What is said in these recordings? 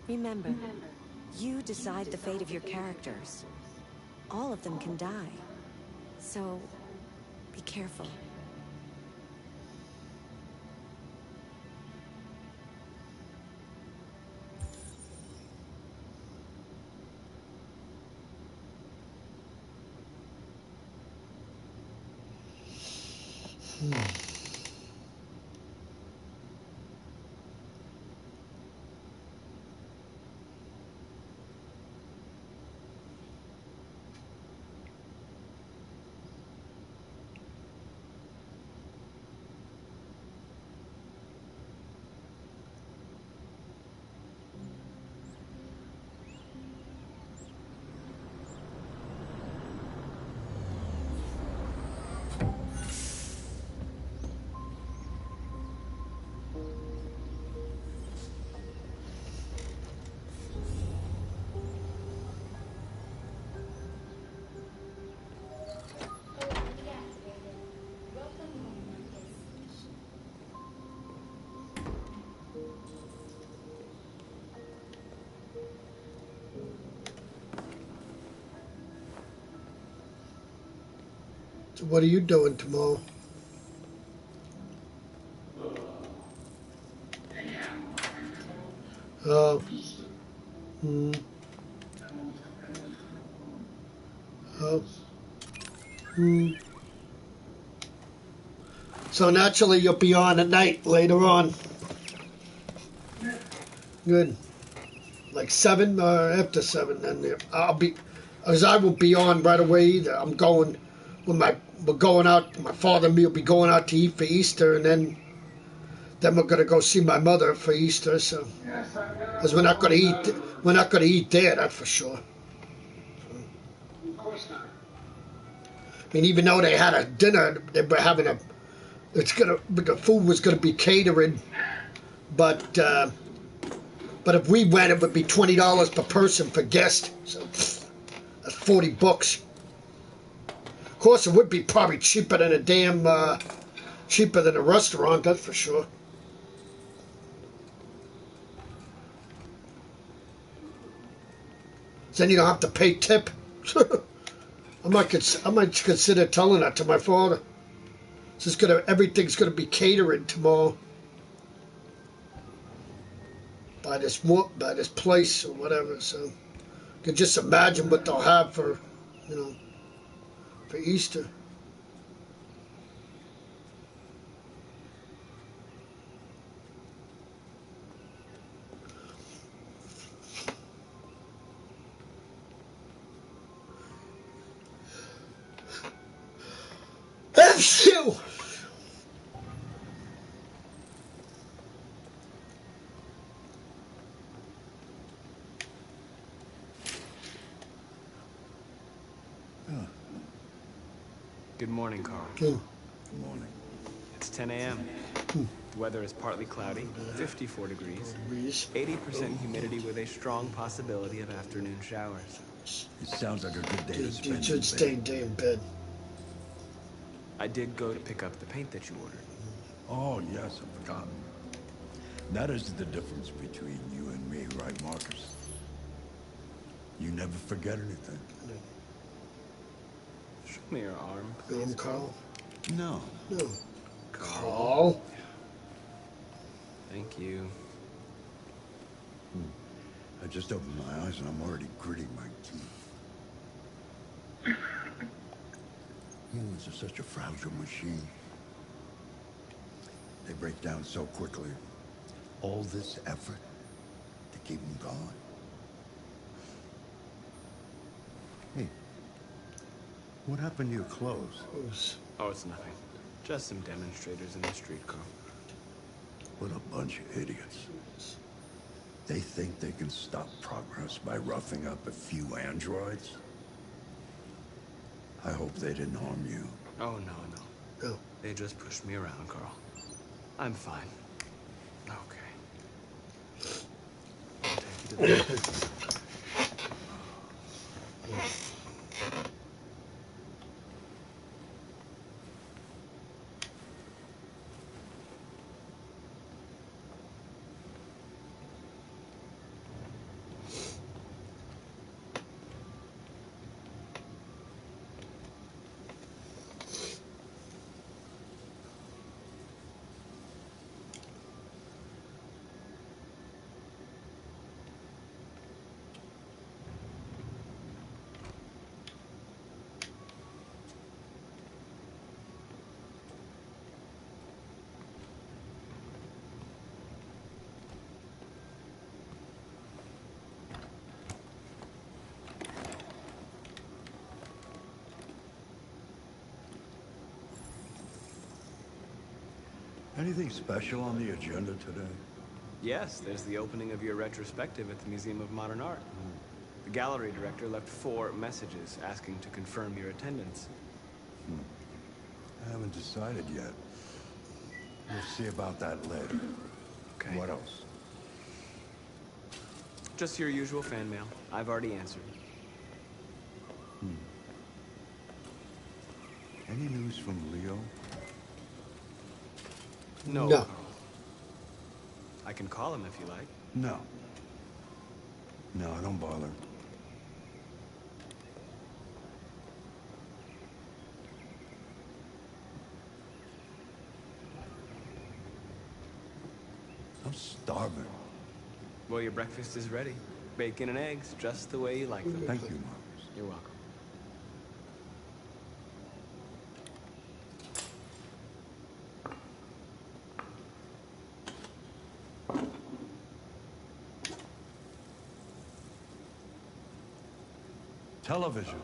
Remember, you decide the fate of your characters. All of them can die. So, be careful. So what are you doing tomorrow? Oh. Oh. So naturally you'll be on at night later on. Good. Like 7 or after 7, then I'll be, as I won't be on right away either. I'm going we're going out. My father and me will be going out to eat for Easter, and then we're gonna go see my mother for Easter. So, because we're not gonna eat there, that's for sure. Of course not. I mean, even though they had a dinner, they were having the food was gonna be catering, but if we went, it would be $20 per person per guest. So that's $40. Of course, it would be probably cheaper than cheaper than a restaurant. That's for sure. Then you don't have to pay tip. I might consider telling that to my father. Everything's gonna be catering tomorrow by this place or whatever. So you can just imagine what they'll have for Easter. Phew! Good morning, Carl. Good morning. It's 10 a.m. The weather is partly cloudy, 54 degrees, 80% humidity with a strong possibility of afternoon showers. It sounds like a good day to spend You should stay in bed. I did go to pick up the paint that you ordered. Oh, yes, I've forgotten. That is the difference between you and me, right, Marcus? You never forget anything. Show me your arm, please, Carl. No. No. Carl. Thank you. I just opened my eyes and I'm already gritting my teeth. Humans are such a fragile machine. They break down so quickly. All this effort to keep them going. Hey, what happened to your clothes? Oh, it's nothing. Just some demonstrators in the street, Carl. What a bunch of idiots. They think they can stop progress by roughing up a few androids? I hope they didn't harm you. Oh, no. They just pushed me around, Carl. I'm fine. Okay. I'll take you to the... Anything special on the agenda today? Yes, there's the opening of your retrospective at the Museum of Modern Art. The gallery director left 4 messages asking to confirm your attendance. I haven't decided yet. We'll see about that later. Okay. What else? Just your usual fan mail. I've already answered. Any news from Leo? No, No. Carl. I can call him if you like. No. No, don't bother. I'm starving. Well, your breakfast is ready. Bacon and eggs, just the way you like them. Thank you, Marcus. You're welcome. Television.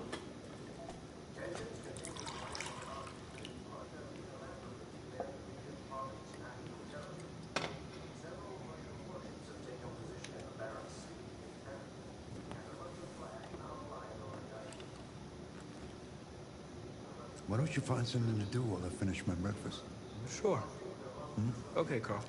Why don't you find something to do while I finish my breakfast? Sure. Okay, Carl.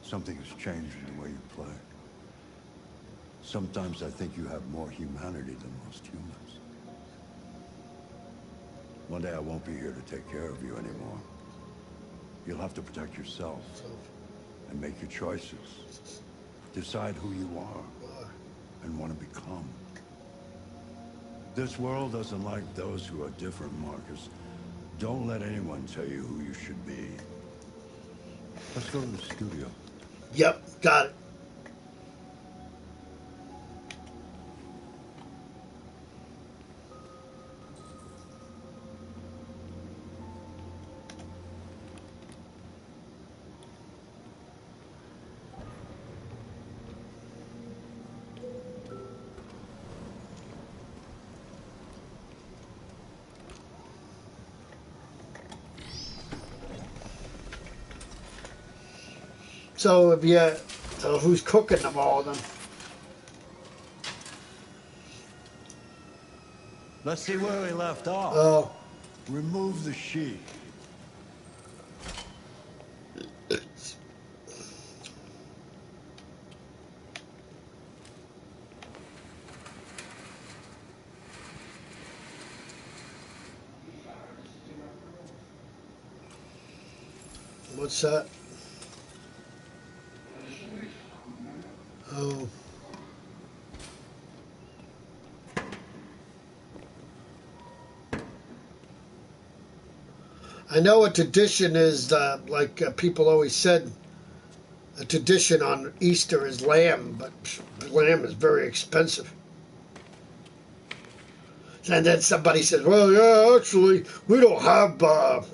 Something has changed in the way you play. Sometimes I think you have more humanity than most humans. One day I won't be here to take care of you anymore. You'll have to protect yourself and make your choices. Decide who you are and want to become. This world doesn't like those who are different, Marcus. Don't let anyone tell you who you should be. Let's go to the studio. Yep, got it. So if you, so who's cooking them all then? Let's see where we left off. Oh, Remove the sheet. what's that? Oh. I know a tradition is, like people always said, a tradition on Easter is lamb, but lamb is very expensive. And then somebody says, well, yeah, actually, we don't have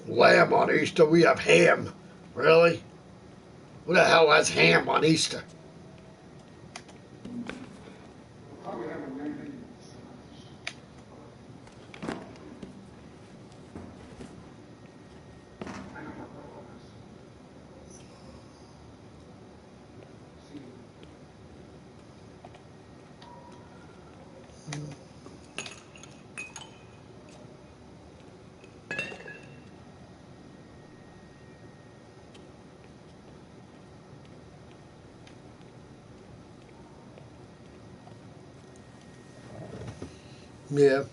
lamb on Easter, we have ham. Really? Who the hell has ham on Easter? Probably have a maybe. Yeah.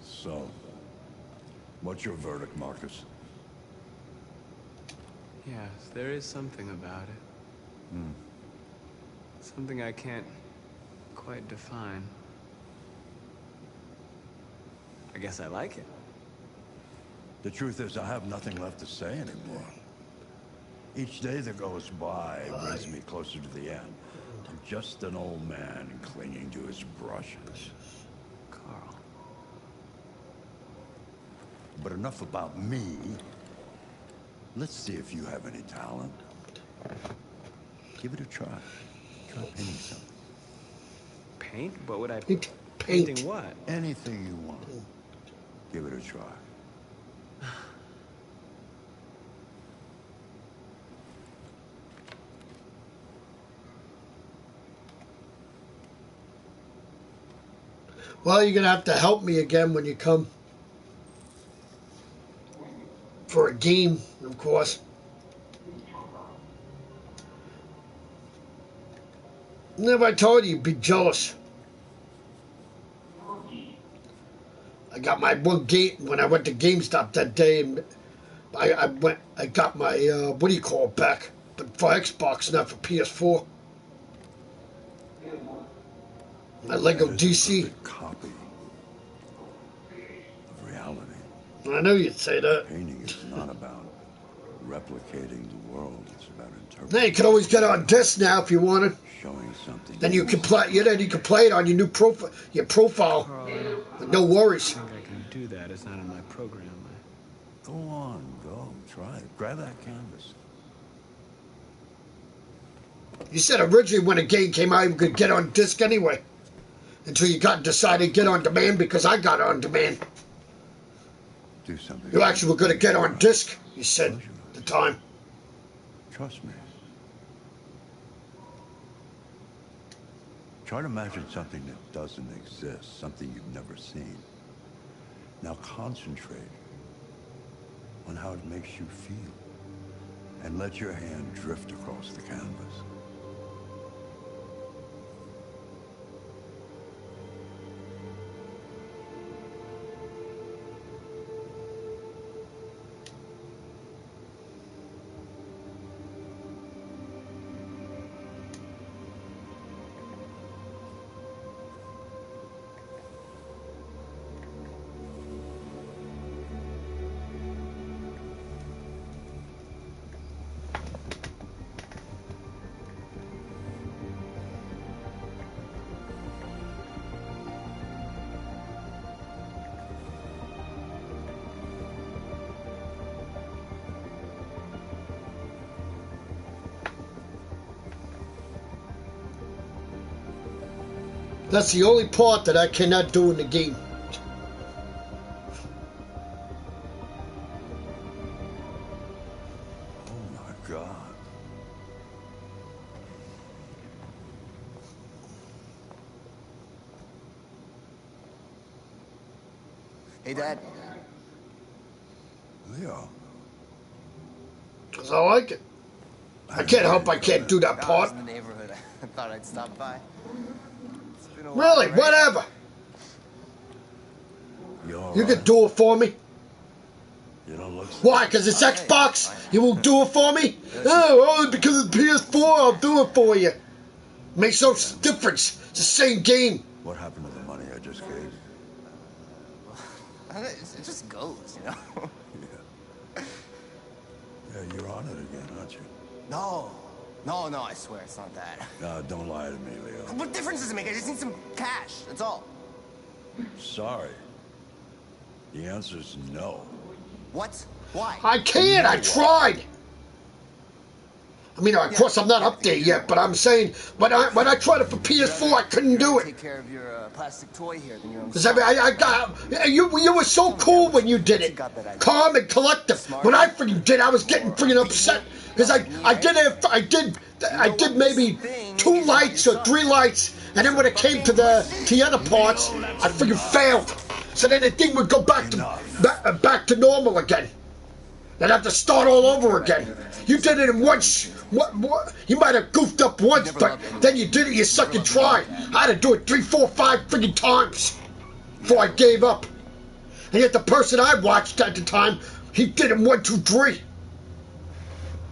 So, what's your verdict, Marcus? Yes, there is something about it. Something I can't quite define. I guess I like it. The truth is, I have nothing left to say anymore. Each day that goes by brings me closer to the end. I'm just an old man clinging to his brushes. Carl. But enough about me. Let's see if you have any talent. Give it a try. Try painting something. Paint? What would I... Paint. Painting what? Anything you want. Give it a try. Well, you're going to have to help me again when you come. For a game, of course. Never I told you you'd be jealous. I got my one game when I went to GameStop that day, and I got my what do you call it back, but for Xbox, not for PS4. My Lego That is a DC. perfect copy of reality. I knew you'd say that. Painting is not about replicating the world. It's about interpreting. Now you can always get on disc now if you wanted. Showing something. Then you can play. Then you can play it on your new profile. Your profile. Carl, With no worries. I think I can do that. It's not in my program. Go on, go. Try it. Grab that canvas. You said originally when a game came out, you could get on disc anyway. Until you decided to get on demand, because I got on demand. do something. You actually were going to get on disc, he said at the time. Trust me. Try to imagine something that doesn't exist, something you've never seen. Now concentrate on how it makes you feel, and let your hand drift across the canvas. That's the only part that I cannot do in the game. Oh my God. Hey, Dad. Leo. 'Cause I like it. I can't help I can't do that I was part. in the neighborhood. I thought I'd stop by. It's been a Really, while, right? whatever. You're You can do it for me. You don't look. Why? Because it's Okay, Xbox? fine. You won't do it for me? Oh, only because it's PS4, I'll do it for you. Makes no difference. It's the same game. What happened to the money I just gave you? It just goes, you know? Yeah, you're on it again, aren't you? No, I swear it's not that. No, don't lie to me, Leo. What difference does it make? I just need some cash, that's all. Sorry. The answer's no. What? Why? I can't. I tried. I mean, of course, I'm not up there yet, but I'm saying when I tried it for PS4, I couldn't do it. Take care of your plastic toy here than your own. Because I got you were so cool when you did it, calm and collective. When I freaking did, I was getting freaking upset because I did maybe 2 lights or 3 lights, and then when it came to the other parts, I freaking failed. So then the thing would go back to normal again. I'd have to start all over again. You did it in once. What? You might have goofed up once, but then you did it your second try. I had to do it 3, 4, 5 freaking times before I gave up. And yet the person I watched at the time, he did it 1, 2, 3.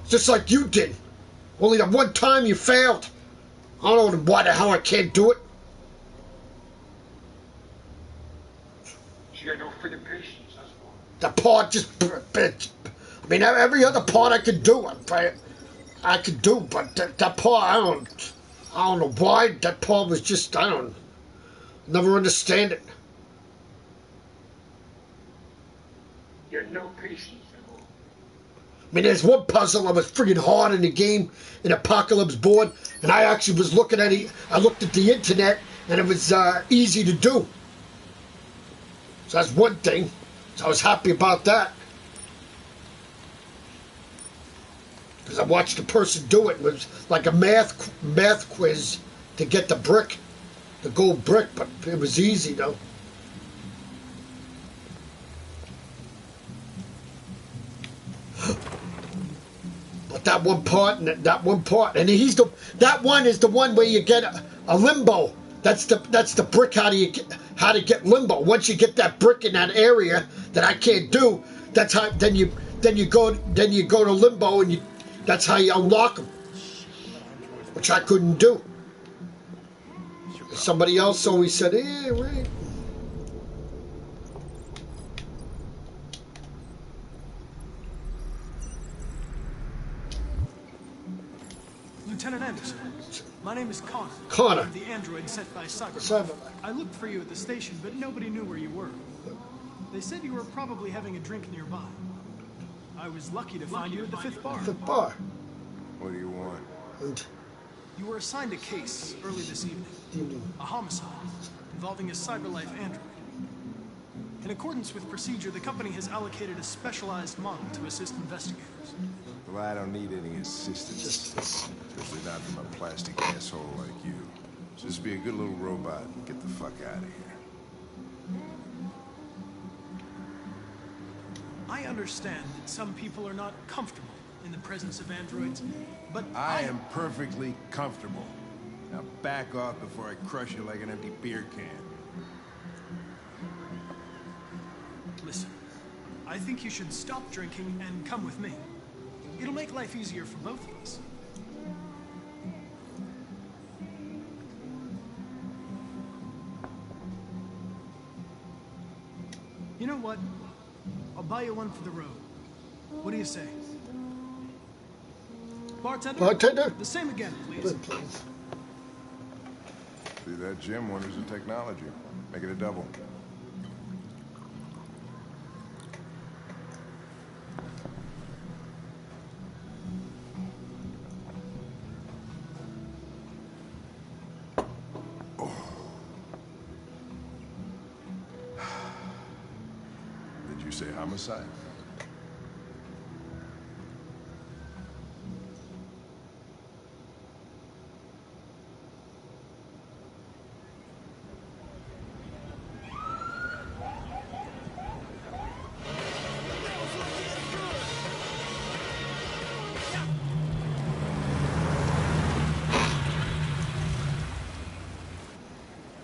Just like you did. Only the one time you failed. I don't know why the hell I can't do it. She got no freaking patience, that's all. The part just... I mean, every other part I could do. I could do, but that part, I don't know why. That part was just, never understand it. You had no patience at all. I mean, there's one puzzle that was freaking hard in the game, in Apocalypse Board, and I actually was looking at it. I looked at the internet, and it was easy to do. So that's one thing. So I was happy about that. Because I watched the person do it. It was like a math quiz to get the brick, the gold brick, but it was easy though. But that one part, and that one is the one where you get a limbo. That's the brick. How to get limbo? Once you get that brick in that area that I can't do, that's how. Then you go to limbo, and that's how you unlock them, which I couldn't do. Somebody else always said, "Eh, right." Lieutenant Anderson, my name is Connor. Connor. I'm the android sent by Cyberlife. Cyberlife. I looked for you at the station, but nobody knew where you were. They said you were probably having a drink nearby. I was lucky to find you at the 5th bar. The bar. What do you want? And You were assigned a case early this evening. A homicide involving a Cyberlife android. In accordance with procedure, the company has allocated a specialized model to assist investigators. Well, I don't need any assistance. Especially not from a plastic asshole like you. Just be a good little robot and get the fuck out of here. I understand that some people are not comfortable in the presence of androids, but I am perfectly comfortable. Now back off before I crush you like an empty beer can. Listen, I think you should stop drinking and come with me. It'll make life easier for both of us. You know what? I'll buy you one for the road. What do you say? Bartender? Bartender? The same again, please. Good, please. See that, Jim? Wonders of technology. Make it a double. Did you say homicide?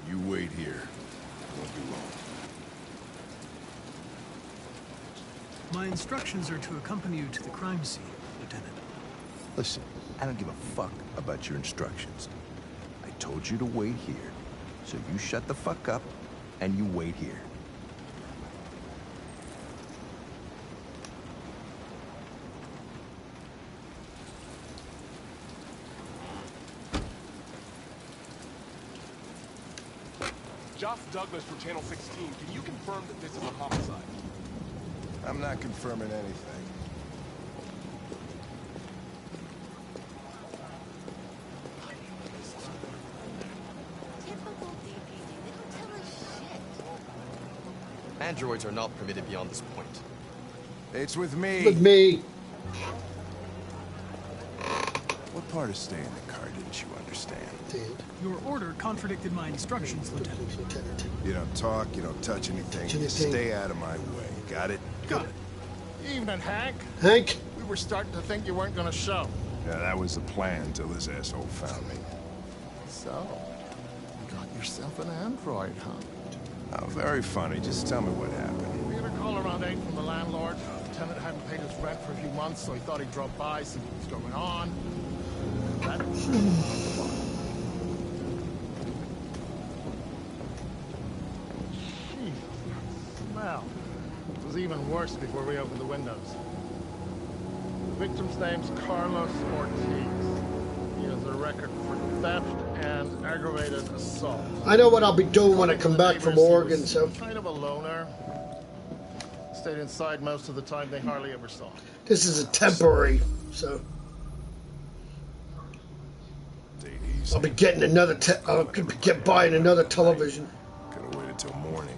You wait here. Won't be long. My instructions are to accompany you to the crime scene, Lieutenant. Listen, I don't give a fuck about your instructions. I told you to wait here. So you shut the fuck up and you wait here. Josh Douglas from Channel 16. Can you confirm that this is a homicide? I'm not confirming anything. Typical DPD. They don't tell us shit. Androids are not permitted beyond this point. It's with me. With me. What part of staying in the car didn't you understand? Your order contradicted my instructions, Lieutenant. Lieutenant. You don't talk, you don't touch anything. You stay out of my way. Got it? Got it. Evening, Hank. Hank? We were starting to think you weren't going to show. Yeah, that was the plan until this asshole found me. So, you got yourself an android, huh? Oh, very funny. Just tell me what happened. We had a call around 8 from the landlord. The tenant hadn't paid his rent for a few months, so he thought he'd drop by, see what was going on. Well, it was even worse before we opened the windows. The victim's name's Carlos Ortiz. He has a record for theft and aggravated assault. I know what I'll be doing when I come back from Oregon, so. Kind of a loner. Stayed inside most of the time. They hardly ever saw him. This is a temporary, so. I'll be getting another. I'll be buying another television. Could have waited till morning.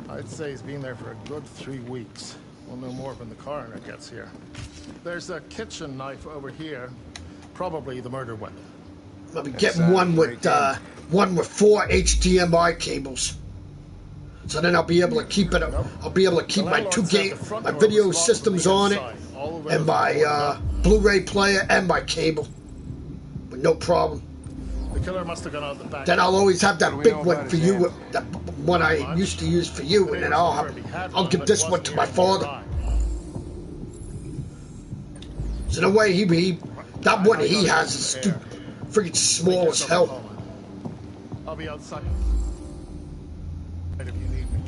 I'd say he's been there for a good 3 weeks. We'll know more when the coroner gets here. There's a kitchen knife over here. Probably the murder weapon. I'll be getting one with 4 HDMI cables. So then I'll be able to keep it. I'll be able to keep my my video systems on it, and my Blu-ray player and my cable, with no problem. The killer must have gone out the back. Then I'll always have that big one for you, that one I used to use for you, and then I'll give this one to my father. So the way that one he has is stupid, freaking small as hell. I'll be outside. If you need me.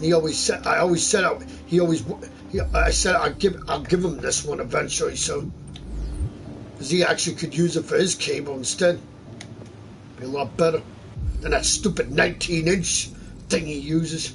He always said, I said I'll give him this one eventually, so because he actually could use it for his cable instead. Be a lot better than that stupid 19-inch thing he uses.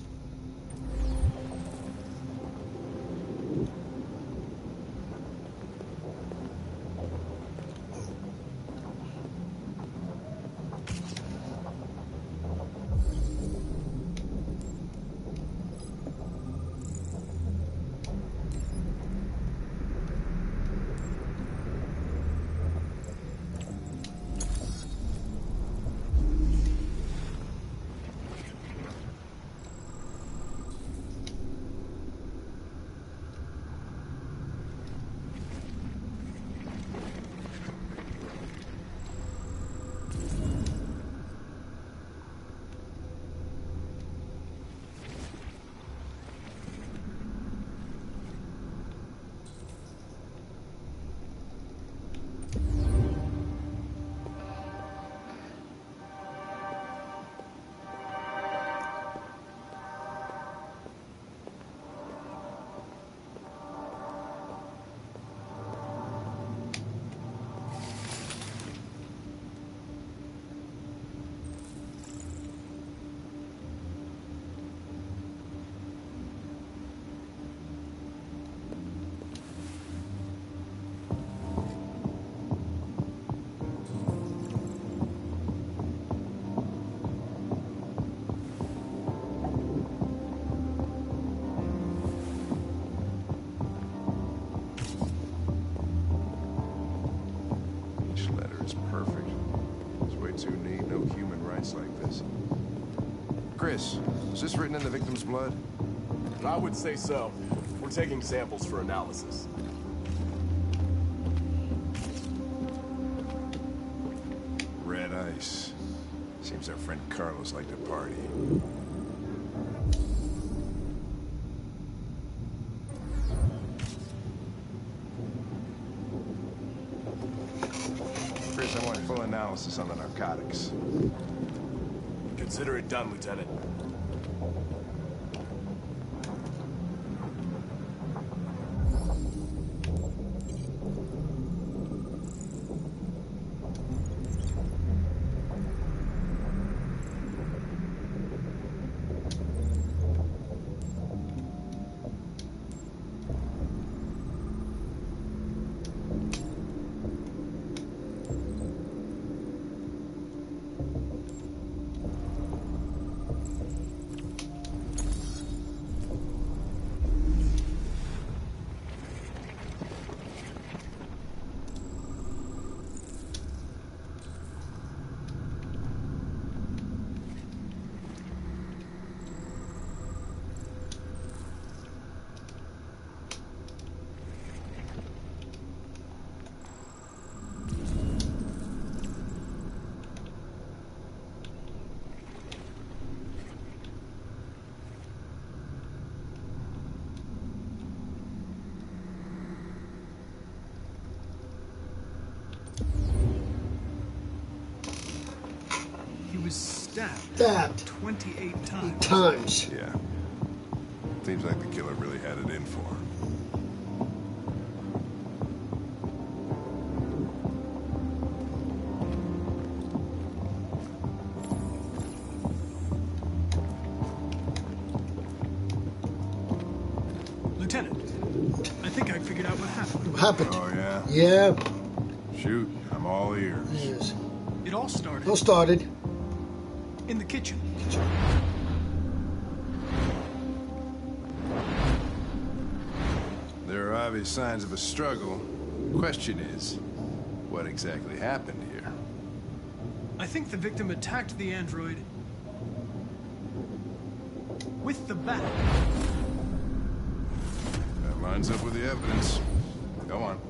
Chris, is this written in the victim's blood? I would say so. We're taking samples for analysis. Red ice. Seems our friend Carlos liked to party. Chris, I want full analysis on the narcotics. Consider it done, Lieutenant. Stabbed 28 times. Yeah. Seems like the killer really had it in for him. Lieutenant, I think I figured out what happened. What happened? Oh, yeah? Yeah. Shoot, I'm all ears. Yes. It all started. All started. In the kitchen. There are obvious signs of a struggle. Question is, what exactly happened here? I think the victim attacked the android with the bat. That lines up with the evidence. Go on.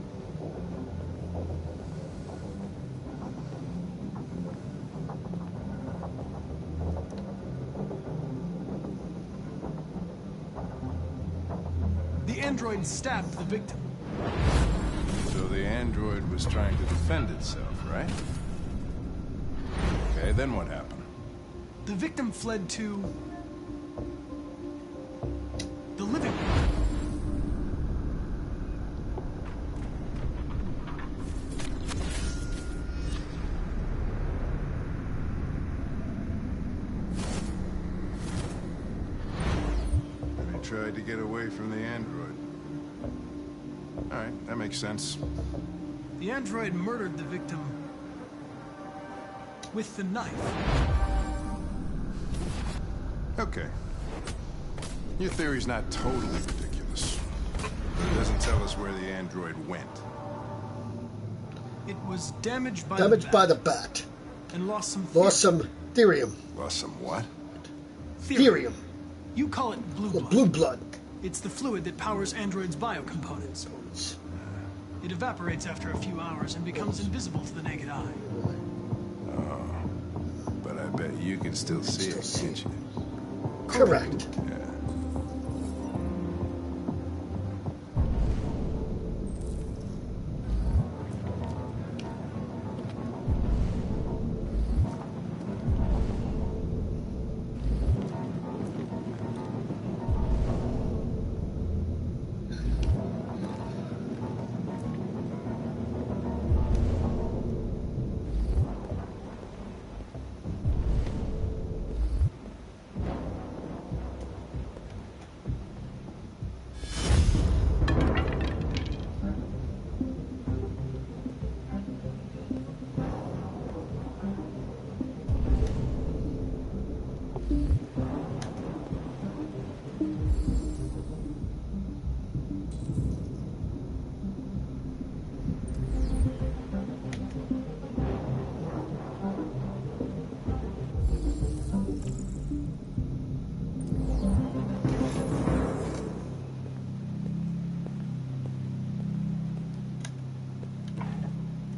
The android stabbed the victim. So the android was trying to defend itself, right? Okay, then what happened? The victim fled to the living room. And he tried to get away from the android. All right, that makes sense. The android murdered the victim with the knife. Okay. Your theory's not totally ridiculous, but it doesn't tell us where the android went. It was damaged by the bat. And lost some therium. Lost some what? Therium. You call it blue blood. Blue blood. It's the fluid that powers androids' biocomponents. It evaporates after a few hours and becomes invisible to the naked eye. Oh, but I bet you can still see it, can't you? Correct. Yeah.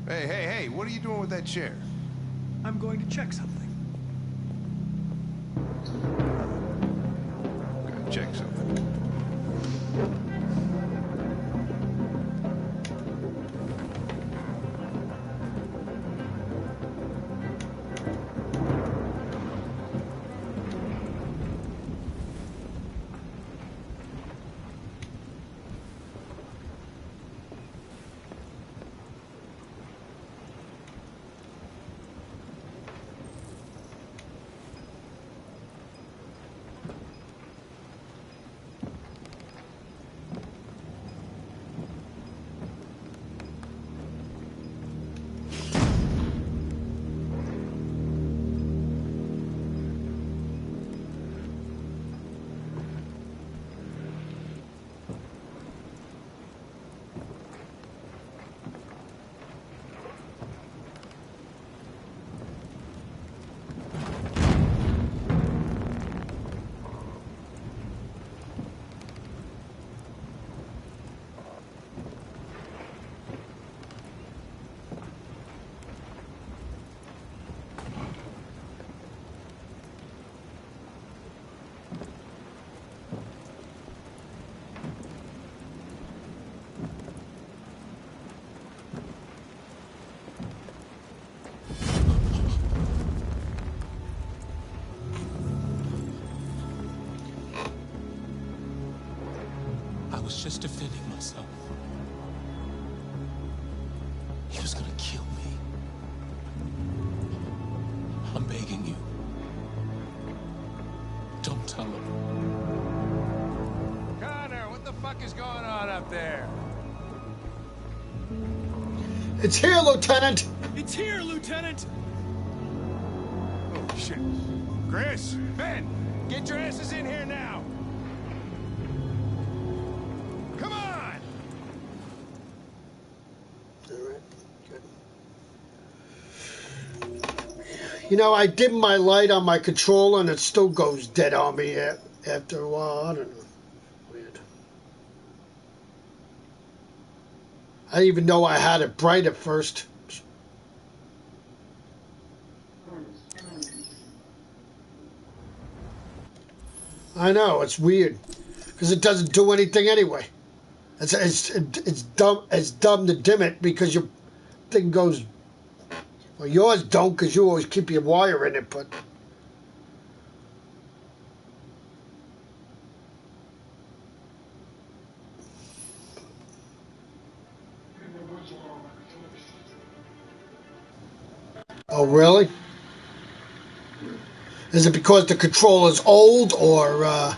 Hey, what are you doing with that chair? I'm going to check something. Gotta check something. I was just defending myself. He was gonna kill me. I'm begging you. Don't tell him. Connor, what the fuck is going on up there? It's here, Lieutenant! It's here, Lieutenant! Oh, shit. Chris, Ben, get your asses in here now! Come on! Alright, good. You know, I dim my light on my controller and it still goes dead on me after a while. I don't know. Weird. I didn't even know I had it bright at first. I know, it's weird. Because it doesn't do anything anyway. It's dumb to dim it because your thing goes. Well, yours don't because you always keep your wire in it, but. Oh, really? Is it because the controller's old or